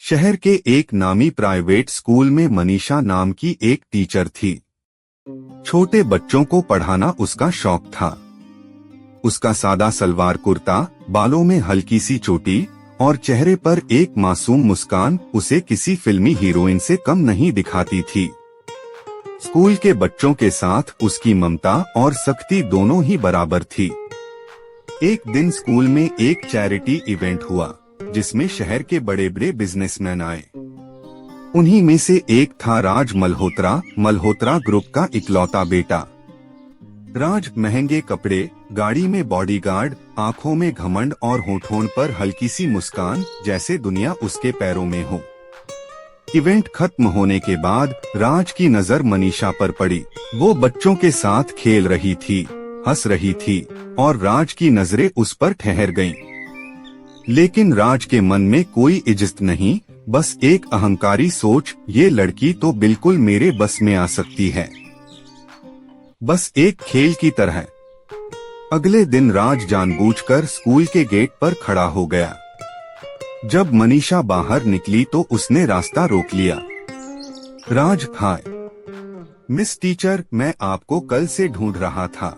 शहर के एक नामी प्राइवेट स्कूल में मनीषा नाम की एक टीचर थी। छोटे बच्चों को पढ़ाना उसका शौक था। उसका सादा सलवार कुर्ता, बालों में हल्की सी चोटी और चेहरे पर एक मासूम मुस्कान उसे किसी फिल्मी हीरोइन से कम नहीं दिखाती थी। स्कूल के बच्चों के साथ उसकी ममता और सख्ती दोनों ही बराबर थी। एक दिन स्कूल में एक चैरिटी इवेंट हुआ जिसमें शहर के बड़े बड़े बिजनेसमैन आए। उन्हीं में से एक था राज मल्होत्रा ग्रुप का इकलौता बेटा। राज महंगे कपड़े, गाड़ी में बॉडीगार्ड, आंखों में घमंड और होठों पर हल्की सी मुस्कान, जैसे दुनिया उसके पैरों में हो। इवेंट खत्म होने के बाद राज की नजर मनीषा पर पड़ी। वो बच्चों के साथ खेल रही थी, हंस रही थी और राज की नजरें उस पर ठहर गईं। लेकिन राज के मन में कोई इज्जत नहीं, बस एक अहंकारी सोच, ये लड़की तो बिल्कुल मेरे बस में आ सकती है, बस एक खेल की तरह। अगले दिन राज जानबूझकर स्कूल के गेट पर खड़ा हो गया। जब मनीषा बाहर निकली तो उसने रास्ता रोक लिया। राज, हाय मिस टीचर, मैं आपको कल से ढूंढ रहा था।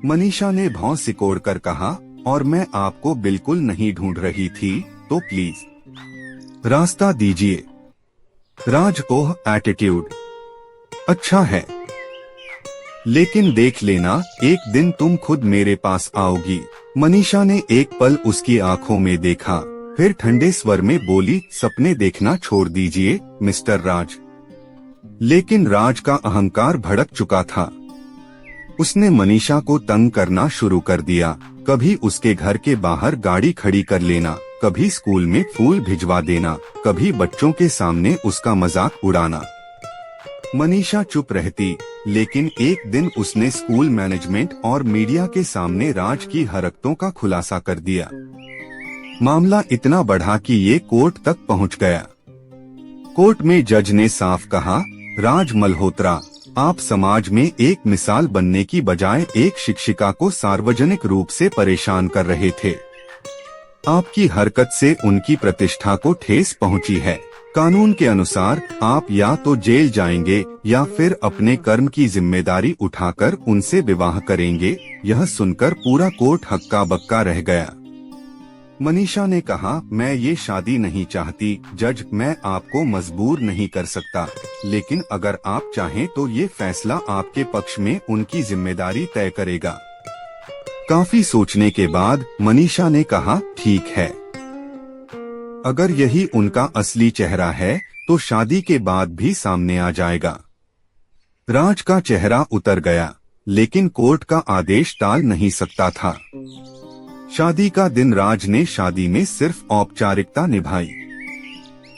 मनीषा ने भौं सिकोड़कर कहा, और मैं आपको बिल्कुल नहीं ढूंढ रही थी, तो प्लीज रास्ता दीजिए। राज, ओह एटीट्यूड अच्छा है, लेकिन देख लेना एक दिन तुम खुद मेरे पास आओगी। मनीषा ने एक पल उसकी आंखों में देखा, फिर ठंडे स्वर में बोली, सपने देखना छोड़ दीजिए मिस्टर राज। लेकिन राज का अहंकार भड़क चुका था। उसने मनीषा को तंग करना शुरू कर दिया। कभी उसके घर के बाहर गाड़ी खड़ी कर लेना, कभी स्कूल में फूल भिजवा देना, कभी बच्चों के सामने उसका मजाक उड़ाना। मनीषा चुप रहती, लेकिन एक दिन उसने स्कूल मैनेजमेंट और मीडिया के सामने राज की हरकतों का खुलासा कर दिया। मामला इतना बढ़ा कि ये कोर्ट तक पहुंच गया। कोर्ट में जज ने साफ कहा, राज मल्होत्रा, आप समाज में एक मिसाल बनने की बजाय एक शिक्षिका को सार्वजनिक रूप से परेशान कर रहे थे। आपकी हरकत से उनकी प्रतिष्ठा को ठेस पहुंची है। कानून के अनुसार आप या तो जेल जाएंगे या फिर अपने कर्म की जिम्मेदारी उठाकर उनसे विवाह करेंगे। यह सुनकर पूरा कोर्ट हक्का बक्का रह गया। मनीषा ने कहा, मैं ये शादी नहीं चाहती जज, मैं आपको मजबूर नहीं कर सकता, लेकिन अगर आप चाहें तो ये फैसला आपके पक्ष में उनकी जिम्मेदारी तय करेगा। काफी सोचने के बाद मनीषा ने कहा, ठीक है, अगर यही उनका असली चेहरा है तो शादी के बाद भी सामने आ जाएगा। राज का चेहरा उतर गया, लेकिन कोर्ट का आदेश टाल नहीं सकता था। शादी का दिन राज ने शादी में सिर्फ औपचारिकता निभाई।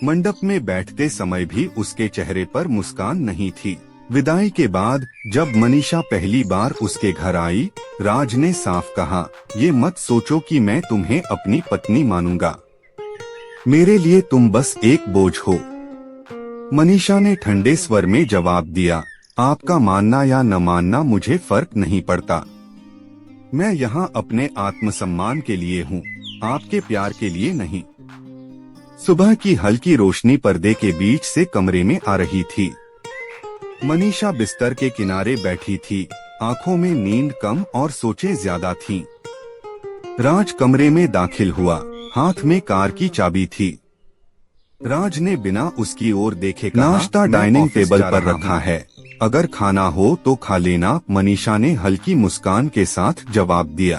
मंडप में बैठते समय भी उसके चेहरे पर मुस्कान नहीं थी। विदाई के बाद जब मनीषा पहली बार उसके घर आई, राज ने साफ कहा, ये मत सोचो कि मैं तुम्हें अपनी पत्नी मानूंगा, मेरे लिए तुम बस एक बोझ हो। मनीषा ने ठंडे स्वर में जवाब दिया, आपका मानना या न मानना मुझे फर्क नहीं पड़ता। मैं यहाँ अपने आत्मसम्मान के लिए हूँ, आपके प्यार के लिए नहीं। सुबह की हल्की रोशनी पर्दे के बीच से कमरे में आ रही थी। मनीषा बिस्तर के किनारे बैठी थी, आंखों में नींद कम और सोचें ज्यादा थीं। राज कमरे में दाखिल हुआ, हाथ में कार की चाबी थी। राज ने बिना उसकी ओर देखे कहा, नाश्ता डाइनिंग टेबल पर रखा है, अगर खाना हो तो खा लेना। मनीषा ने हल्की मुस्कान के साथ जवाब दिया,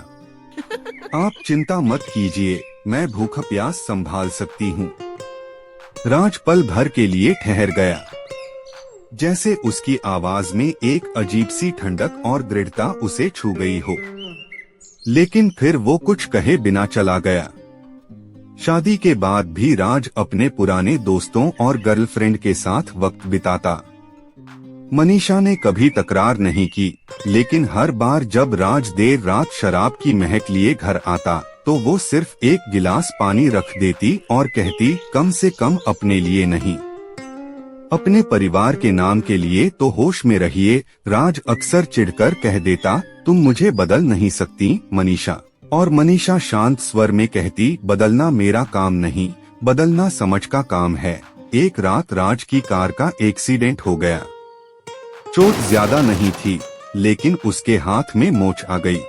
आप चिंता मत कीजिए, मैं भूख प्यास संभाल सकती हूँ। राज पल भर के लिए ठहर गया, जैसे उसकी आवाज में एक अजीब सी ठंडक और दृढ़ता उसे छू गई हो। लेकिन फिर वो कुछ कहे बिना चला गया। शादी के बाद भी राज अपने पुराने दोस्तों और गर्लफ्रेंड के साथ वक्त बिताता। मनीषा ने कभी तकरार नहीं की, लेकिन हर बार जब राज देर रात शराब की महक लिए घर आता तो वो सिर्फ एक गिलास पानी रख देती और कहती, कम से कम अपने लिए नहीं, अपने परिवार के नाम के लिए तो होश में रहिए। राज अक्सर चिढ़कर कह देता, तुम मुझे बदल नहीं सकती मनीषा। और मनीषा शांत स्वर में कहती, बदलना मेरा काम नहीं, बदलना समझ का काम है। एक रात राज की कार का एक्सीडेंट हो गया। चोट ज्यादा नहीं थी, लेकिन उसके हाथ में मोच आ गई।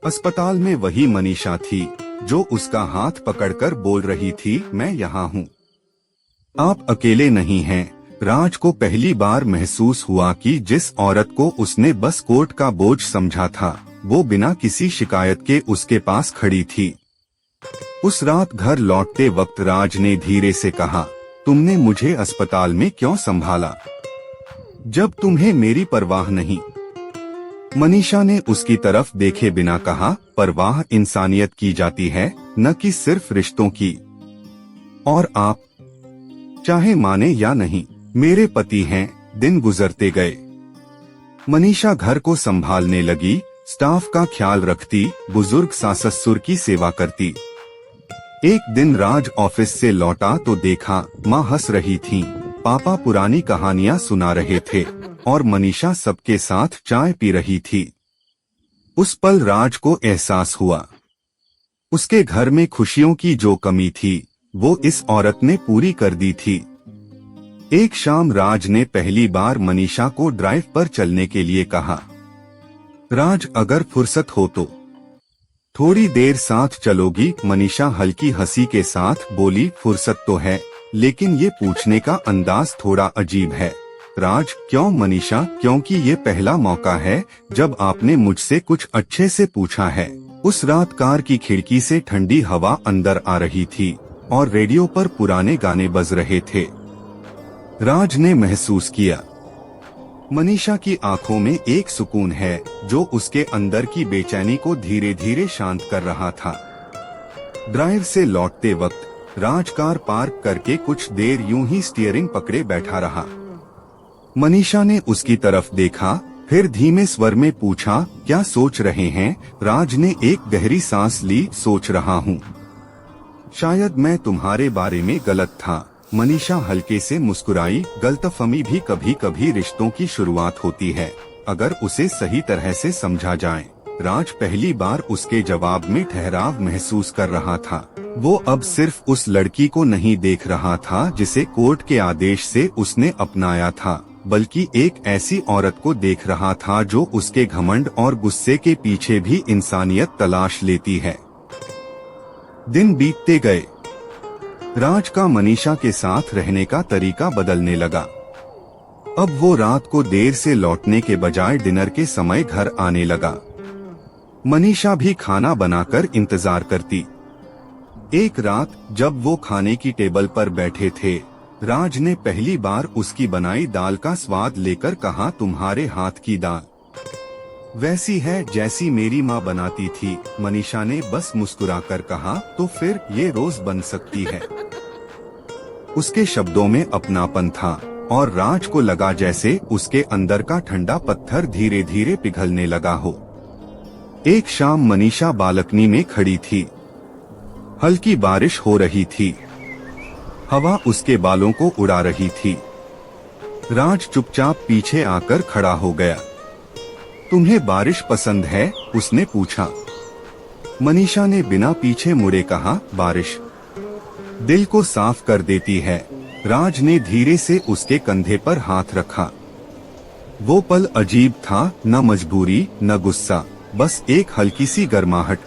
अस्पताल में वही मनीषा थी जो उसका हाथ पकड़कर बोल रही थी, मैं यहाँ हूँ, आप अकेले नहीं हैं। राज को पहली बार महसूस हुआ कि जिस औरत को उसने बस कोर्ट का बोझ समझा था, वो बिना किसी शिकायत के उसके पास खड़ी थी। उस रात घर लौटते वक्त राज ने धीरे से कहा, तुमने मुझे अस्पताल में क्यों संभाला जब तुम्हें मेरी परवाह नहीं। मनीषा ने उसकी तरफ देखे बिना कहा, परवाह इंसानियत की जाती है, न कि सिर्फ रिश्तों की। और आप, चाहे माने या नहीं, मेरे पति हैं। दिन गुजरते गए। मनीषा घर को संभालने लगी, स्टाफ का ख्याल रखती, बुजुर्ग सास ससुर की सेवा करती। एक दिन राज ऑफिस से लौटा तो देखा माँ हंस रही थीं, पापा पुरानी कहानियां सुना रहे थे और मनीषा सबके साथ चाय पी रही थी। उस पल राज को एहसास हुआ, उसके घर में खुशियों की जो कमी थी वो इस औरत ने पूरी कर दी थी। एक शाम राज ने पहली बार मनीषा को ड्राइव पर चलने के लिए कहा, राज अगर फुर्सत हो तो थोड़ी देर साथ चलोगी। मनीषा हल्की हंसी के साथ बोली, फुर्सत तो है, लेकिन ये पूछने का अंदाज थोड़ा अजीब है। राज, क्यों मनीषा? क्योंकि ये पहला मौका है जब आपने मुझसे कुछ अच्छे से पूछा है। उस रात कार की खिड़की से ठंडी हवा अंदर आ रही थी और रेडियो पर पुराने गाने बज रहे थे। राज ने महसूस किया, मनीषा की आंखों में एक सुकून है जो उसके अंदर की बेचैनी को धीरे धीरे शांत कर रहा था। ड्राइव से लौटते वक्त राज कार पार्क करके कुछ देर यूं ही स्टीयरिंग पकड़े बैठा रहा। मनीषा ने उसकी तरफ देखा, फिर धीमे स्वर में पूछा, क्या सोच रहे हैं? राज ने एक गहरी सांस ली, सोच रहा हूँ शायद मैं तुम्हारे बारे में गलत था। मनीषा हल्के से मुस्कुराई, गलतफहमी भी कभी कभी रिश्तों की शुरुआत होती है, अगर उसे सही तरह से समझा जाए। राज पहली बार उसके जवाब में ठहराव महसूस कर रहा था। वो अब सिर्फ उस लड़की को नहीं देख रहा था जिसे कोर्ट के आदेश से उसने अपनाया था, बल्कि एक ऐसी औरत को देख रहा था जो उसके घमंड और गुस्से के पीछे भी इंसानियत तलाश लेती है। दिन बीतते गए। राज का मनीषा के साथ रहने का तरीका बदलने लगा। अब वो रात को देर से लौटने के बजाय डिनर के समय घर आने लगा। मनीषा भी खाना बनाकर इंतजार करती। एक रात जब वो खाने की टेबल पर बैठे थे, राज ने पहली बार उसकी बनाई दाल का स्वाद लेकर कहा, तुम्हारे हाथ की दाल वैसी है जैसी मेरी माँ बनाती थी। मनीषा ने बस मुस्कुराकर कहा, तो फिर ये रोज बन सकती है। उसके शब्दों में अपनापन था और राज को लगा जैसे उसके अंदर का ठंडा पत्थर धीरे धीरे पिघलने लगा हो। एक शाम मनीषा बालकनी में खड़ी थी। हल्की बारिश हो रही थी, हवा उसके बालों को उड़ा रही थी। राज चुपचाप पीछे आकर खड़ा हो गया। तुम्हें बारिश पसंद है? उसने पूछा। मनीषा ने बिना पीछे मुड़े कहा, बारिश दिल को साफ कर देती है। राज ने धीरे से उसके कंधे पर हाथ रखा। वो पल अजीब था, न मजबूरी न गुस्सा, बस एक हल्की सी गर्माहट।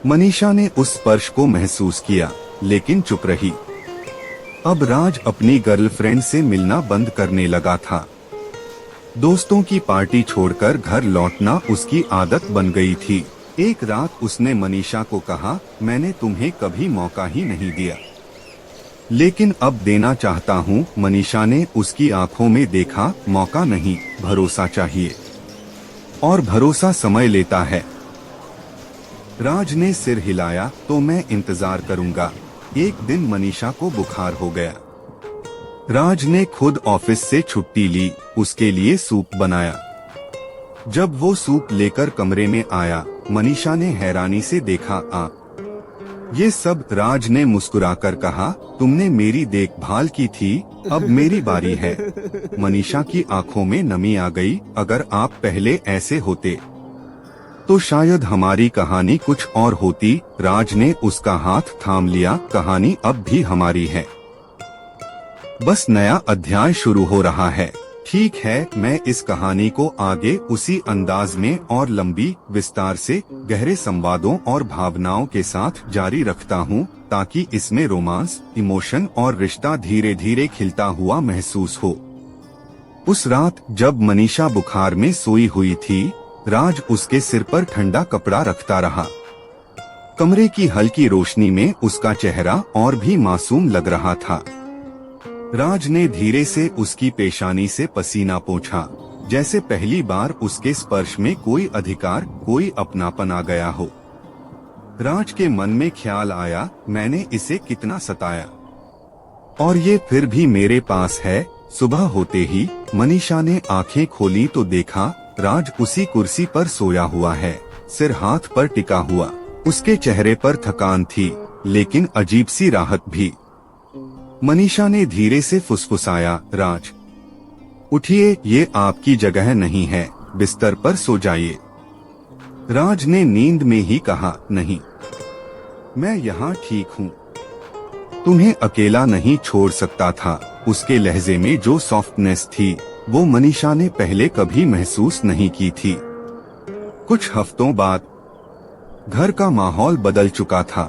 मनीषा ने उस स्पर्श को महसूस किया, लेकिन चुप रही। अब राज अपनी गर्लफ्रेंड से मिलना बंद करने लगा था। दोस्तों की पार्टी छोड़कर घर लौटना उसकी आदत बन गई थी। एक रात उसने मनीषा को कहा, मैंने तुम्हें कभी मौका ही नहीं दिया, लेकिन अब देना चाहता हूँ। मनीषा ने उसकी आंखों में देखा, मौका नहीं, भरोसा चाहिए, और भरोसा समय लेता है। राज ने सिर हिलाया, तो मैं इंतजार करूंगा। एक दिन मनीषा को बुखार हो गया। राज ने खुद ऑफिस से छुट्टी ली, उसके लिए सूप बनाया। जब वो सूप लेकर कमरे में आया, मनीषा ने हैरानी से देखा, ये सब? राज ने मुस्कुराकर कहा, तुमने मेरी देखभाल की थी, अब मेरी बारी है। मनीषा की आंखों में नमी आ गई, अगर आप पहले ऐसे होते तो शायद हमारी कहानी कुछ और होती। राज ने उसका हाथ थाम लिया। कहानी अब भी हमारी है, बस नया अध्याय शुरू हो रहा है। ठीक है, मैं इस कहानी को आगे उसी अंदाज में और लंबी विस्तार से गहरे संवादों और भावनाओं के साथ जारी रखता हूँ, ताकि इसमें रोमांस, इमोशन और रिश्ता धीरे धीरे खिलता हुआ महसूस हो। उस रात जब मनीषा बुखार में सोई हुई थी, राज उसके सिर पर ठंडा कपड़ा रखता रहा। कमरे की हल्की रोशनी में उसका चेहरा और भी मासूम लग रहा था। राज ने धीरे से उसकी पेशानी से पसीना पोंछा, जैसे पहली बार उसके स्पर्श में कोई अधिकार, कोई अपनापन आ गया हो। राज के मन में ख्याल आया, मैंने इसे कितना सताया और ये फिर भी मेरे पास है। सुबह होते ही मनीषा ने आंखें खोली तो देखा राज उसी कुर्सी पर सोया हुआ है, सिर हाथ पर टिका हुआ। उसके चेहरे पर थकान थी, लेकिन अजीब सी राहत भी। मनीषा ने धीरे से फुसफुसाया, राज उठिए, ये आपकी जगह नहीं है, बिस्तर पर सो जाइए। राज ने नींद में ही कहा, नहीं, मैं यहाँ ठीक हूँ, तुम्हें अकेला नहीं छोड़ सकता था। उसके लहजे में जो सॉफ्टनेस थी, वो मनीषा ने पहले कभी महसूस नहीं की थी। कुछ हफ्तों बाद घर का माहौल बदल चुका था।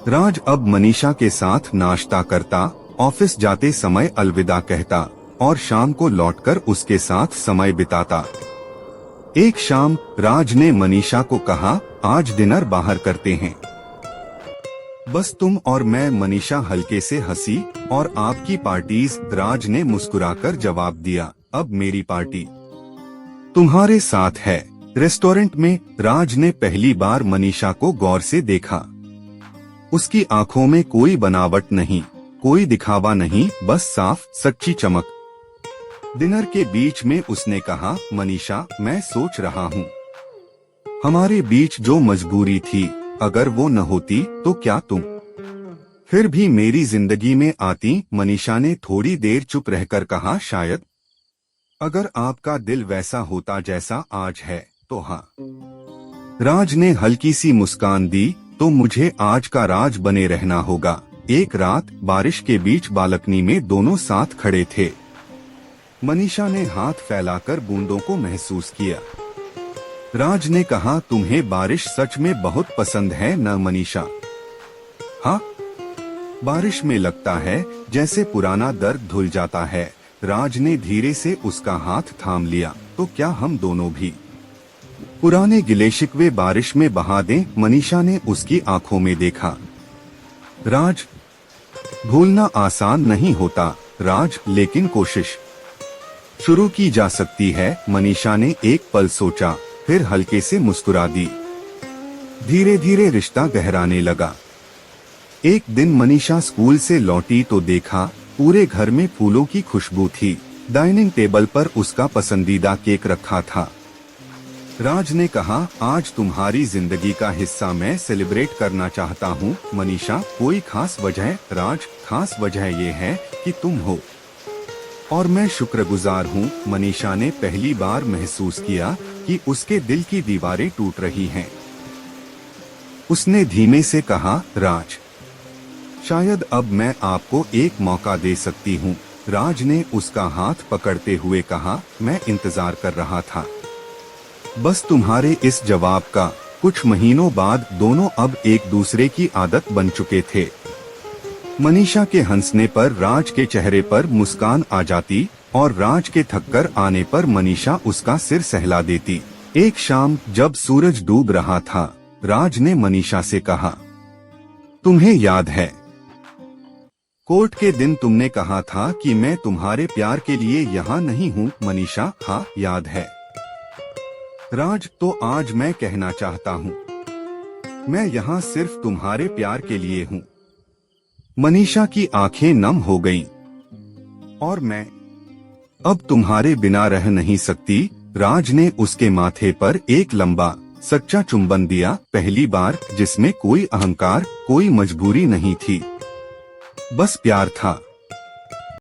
राज अब मनीषा के साथ नाश्ता करता, ऑफिस जाते समय अलविदा कहता और शाम को लौटकर उसके साथ समय बिताता। एक शाम राज ने मनीषा को कहा, आज डिनर बाहर करते हैं, बस तुम और मैं। मनीषा हल्के से हंसी, और आपकी पार्टीज? राज ने मुस्कुराकर जवाब दिया, अब मेरी पार्टी तुम्हारे साथ है। रेस्टोरेंट में राज ने पहली बार मनीषा को गौर से देखा। उसकी आंखों में कोई बनावट नहीं, कोई दिखावा नहीं, बस साफ सच्ची चमक। डिनर के बीच में उसने कहा, मनीषा, मैं सोच रहा हूँ, हमारे बीच जो मजबूरी थी, अगर वो न होती तो क्या तुम फिर भी मेरी जिंदगी में आती? मनीषा ने थोड़ी देर चुप रहकर कहा, शायद अगर आपका दिल वैसा होता जैसा आज है तो हाँ। राज ने हल्की सी मुस्कान दी, तो मुझे आज का राज बने रहना होगा। एक रात बारिश के बीच बालकनी में दोनों साथ खड़े थे। मनीषा ने हाथ फैलाकर बूंदों को महसूस किया। राज ने कहा, तुम्हें बारिश सच में बहुत पसंद है न मनीषा? हाँ, बारिश में लगता है जैसे पुराना दर्द धुल जाता है। राज ने धीरे से उसका हाथ थाम लिया, तो क्या हम दोनों भी पुराने गिले शिकवे बारिश में बहा दें? मनीषा ने उसकी आंखों में देखा। राज, भूलना आसान नहीं होता राज, लेकिन कोशिश शुरू की जा सकती है। मनीषा ने एक पल सोचा, फिर हल्के से मुस्कुरा दी। धीरे धीरे रिश्ता गहराने लगा। एक दिन मनीषा स्कूल से लौटी तो देखा पूरे घर में फूलों की खुशबू थी। डाइनिंग टेबल पर उसका पसंदीदा केक रखा था। राज ने कहा, आज तुम्हारी जिंदगी का हिस्सा मैं सेलिब्रेट करना चाहता हूँ। मनीषा, कोई खास वजह? राज, खास वजह ये है कि तुम हो और मैं शुक्रगुजार हूँ। मनीषा ने पहली बार महसूस किया कि उसके दिल की दीवारें टूट रही हैं। उसने धीमे से कहा, राज, शायद अब मैं आपको एक मौका दे सकती हूँ। राज ने उसका हाथ पकड़ते हुए कहा, मैं इंतजार कर रहा था, बस तुम्हारे इस जवाब का। कुछ महीनों बाद दोनों अब एक दूसरे की आदत बन चुके थे। मनीषा के हंसने पर राज के चेहरे पर मुस्कान आ जाती और राज के थककर आने पर मनीषा उसका सिर सहला देती। एक शाम जब सूरज डूब रहा था, राज ने मनीषा से कहा, तुम्हें याद है कोर्ट के दिन तुमने कहा था कि मैं तुम्हारे प्यार के लिए यहाँ नहीं हूँ? मनीषा, हाँ याद है। राज, तो आज मैं कहना चाहता हूँ, मैं यहाँ सिर्फ तुम्हारे प्यार के लिए हूँ। मनीषा की आंखें नम हो गईं। और मैं अब तुम्हारे बिना रह नहीं सकती। राज ने उसके माथे पर एक लंबा सच्चा चुंबन दिया, पहली बार जिसमें कोई अहंकार, कोई मजबूरी नहीं थी, बस प्यार था।